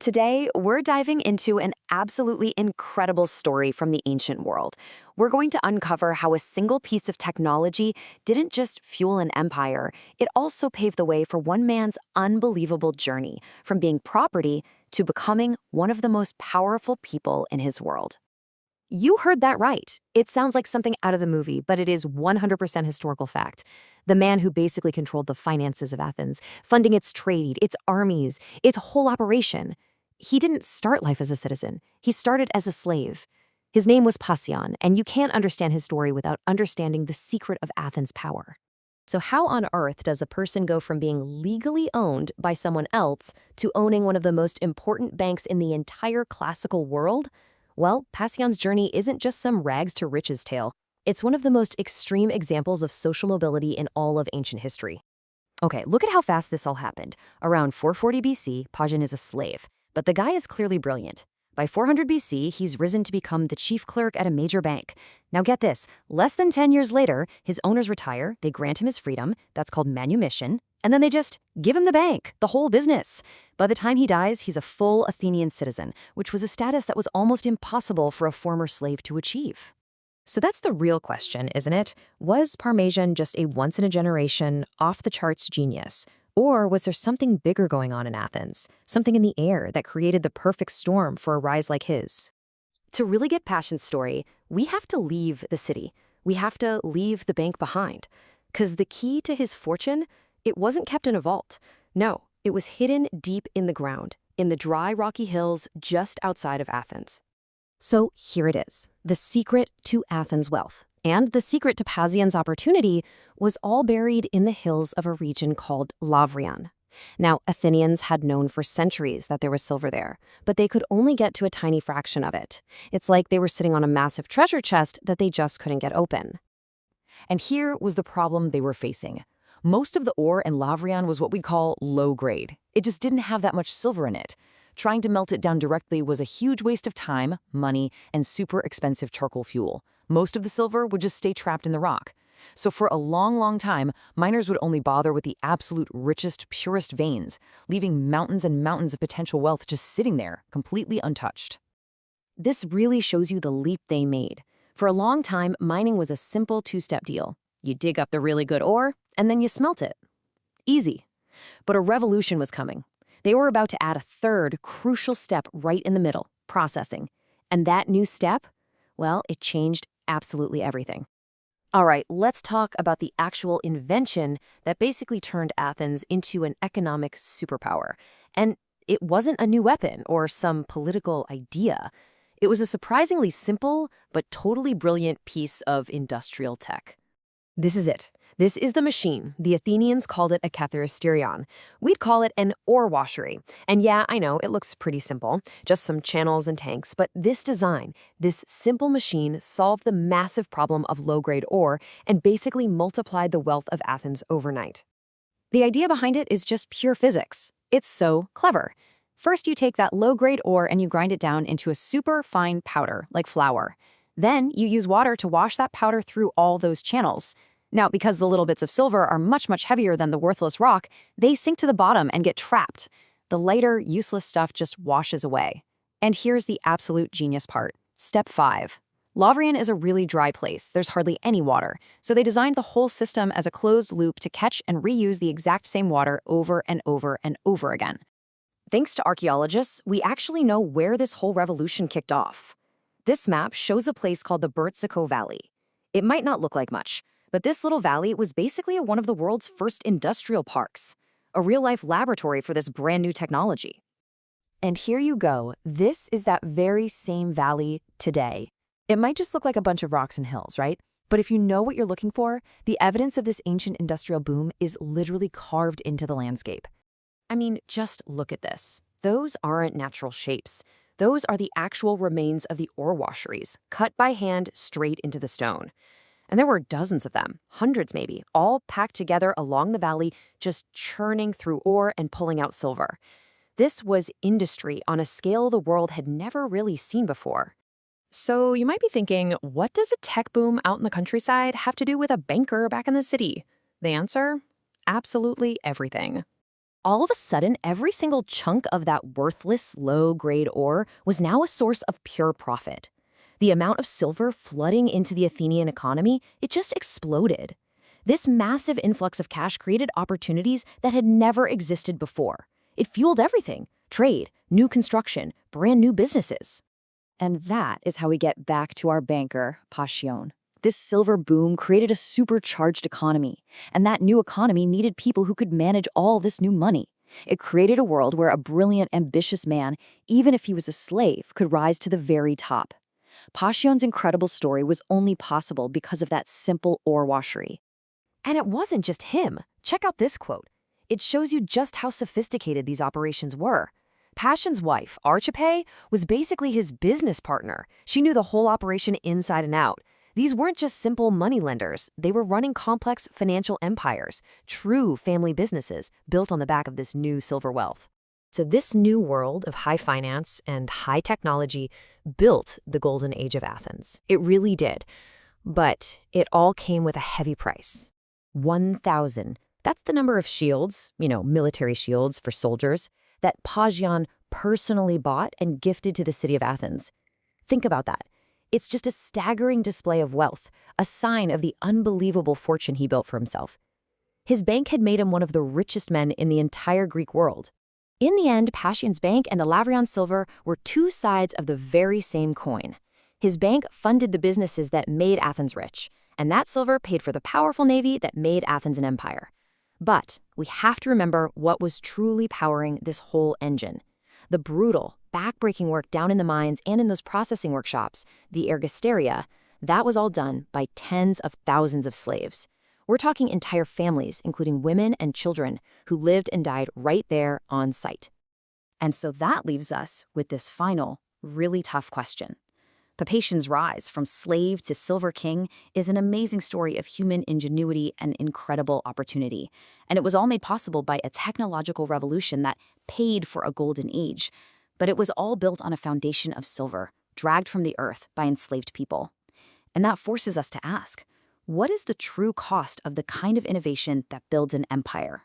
Today, we're diving into an absolutely incredible story from the ancient world. We're going to uncover how a single piece of technology didn't just fuel an empire, it also paved the way for one man's unbelievable journey from being property to becoming one of the most powerful people in his world. You heard that right. It sounds like something out of the movie, but it is 100% historical fact. The man who basically controlled the finances of Athens, funding its trade, its armies, its whole operation. He didn't start life as a citizen. He started as a slave. His name was Passion, and you can't understand his story without understanding the secret of Athens' power. So how on earth does a person go from being legally owned by someone else to owning one of the most important banks in the entire classical world? Well, Passion's journey isn't just some rags to riches tale. It's one of the most extreme examples of social mobility in all of ancient history. Okay, look at how fast this all happened. Around 440 BC, Passion is a slave, but the guy is clearly brilliant. By 400 BC, he's risen to become the chief clerk at a major bank. Now get this, less than 10 years later, his owners retire, they grant him his freedom, that's called manumission, and then they just give him the bank, the whole business. By the time he dies, he's a full Athenian citizen, which was a status that was almost impossible for a former slave to achieve. So that's the real question, isn't it? Was Parmesan just a once-in-a-generation, off-the-charts genius? Or was there something bigger going on in Athens, something in the air that created the perfect storm for a rise like his? To really get Passion's story, we have to leave the city. We have to leave the bank behind. Because the key to his fortune, it wasn't kept in a vault. No, it was hidden deep in the ground, in the dry, rocky hills just outside of Athens. So here it is, the secret to Athens' wealth. And the secret to Passion's opportunity was all buried in the hills of a region called Lavrion. Now, Athenians had known for centuries that there was silver there, but they could only get to a tiny fraction of it. It's like they were sitting on a massive treasure chest that they just couldn't get open. And here was the problem they were facing. Most of the ore in Lavrion was what we'd call low grade. It just didn't have that much silver in it. Trying to melt it down directly was a huge waste of time, money, and super expensive charcoal fuel. Most of the silver would just stay trapped in the rock. So for a long, long time, miners would only bother with the absolute richest, purest veins, leaving mountains and mountains of potential wealth just sitting there, completely untouched. This really shows you the leap they made. For a long time, mining was a simple two-step deal. You dig up the really good ore, and then you smelt it. Easy. But a revolution was coming. They were about to add a third, crucial step right in the middle, processing. And that new step, well, it changed absolutely everything. All right, let's talk about the actual invention that basically turned Athens into an economic superpower. And it wasn't a new weapon or some political idea. It was a surprisingly simple but totally brilliant piece of industrial tech. This is it. This is the machine. The Athenians called it a katharisterion. We'd call it an ore washery. And yeah, I know, it looks pretty simple, just some channels and tanks, but this design, this simple machine solved the massive problem of low-grade ore and basically multiplied the wealth of Athens overnight. The idea behind it is just pure physics. It's so clever. First, you take that low-grade ore and you grind it down into a super fine powder, like flour. Then you use water to wash that powder through all those channels. Now, because the little bits of silver are much, much heavier than the worthless rock, they sink to the bottom and get trapped. The lighter, useless stuff just washes away. And here's the absolute genius part. Step 5. Lavrion is a really dry place. There's hardly any water. So they designed the whole system as a closed loop to catch and reuse the exact same water over and over and over again. Thanks to archaeologists, we actually know where this whole revolution kicked off. This map shows a place called the Bertsiko Valley. It might not look like much, but this little valley was basically one of the world's first industrial parks, a real-life laboratory for this brand new technology. And here you go. This is that very same valley today. It might just look like a bunch of rocks and hills, right? But if you know what you're looking for, the evidence of this ancient industrial boom is literally carved into the landscape. I mean, just look at this. Those aren't natural shapes. Those are the actual remains of the ore washeries, cut by hand straight into the stone. And there were dozens of them, hundreds maybe, all packed together along the valley, just churning through ore and pulling out silver. This was industry on a scale the world had never really seen before. So you might be thinking, what does a tech boom out in the countryside have to do with a banker back in the city? The answer? Absolutely everything. All of a sudden, every single chunk of that worthless, low-grade ore was now a source of pure profit. The amount of silver flooding into the Athenian economy, it just exploded. This massive influx of cash created opportunities that had never existed before. It fueled everything: trade, new construction, brand new businesses. And that is how we get back to our banker, Passion. This silver boom created a supercharged economy, and that new economy needed people who could manage all this new money. It created a world where a brilliant, ambitious man, even if he was a slave, could rise to the very top. Passion's incredible story was only possible because of that simple ore washery. And it wasn't just him. Check out this quote. It shows you just how sophisticated these operations were. Passion's wife, Archippe, was basically his business partner. She knew the whole operation inside and out. These weren't just simple money lenders. They were running complex financial empires, true family businesses built on the back of this new silver wealth. So this new world of high finance and high technology built the golden age of Athens. It really did. But it all came with a heavy price. 1,000. That's the number of shields, military shields for soldiers, that Passion personally bought and gifted to the city of Athens. Think about that. It's just a staggering display of wealth, a sign of the unbelievable fortune he built for himself. His bank had made him one of the richest men in the entire Greek world. In the end, Passion's bank and the Lavrion silver were two sides of the very same coin. His bank funded the businesses that made Athens rich, and that silver paid for the powerful navy that made Athens an empire. But we have to remember what was truly powering this whole engine. The brutal, back-breaking work down in the mines and in those processing workshops, the ergasteria, that was all done by tens of thousands of slaves. We're talking entire families, including women and children, who lived and died right there on site. And so that leaves us with this final, really tough question. Papation's rise from slave to silver king is an amazing story of human ingenuity and incredible opportunity. And it was all made possible by a technological revolution that paid for a golden age. But it was all built on a foundation of silver, dragged from the earth by enslaved people. And that forces us to ask, what is the true cost of the kind of innovation that builds an empire?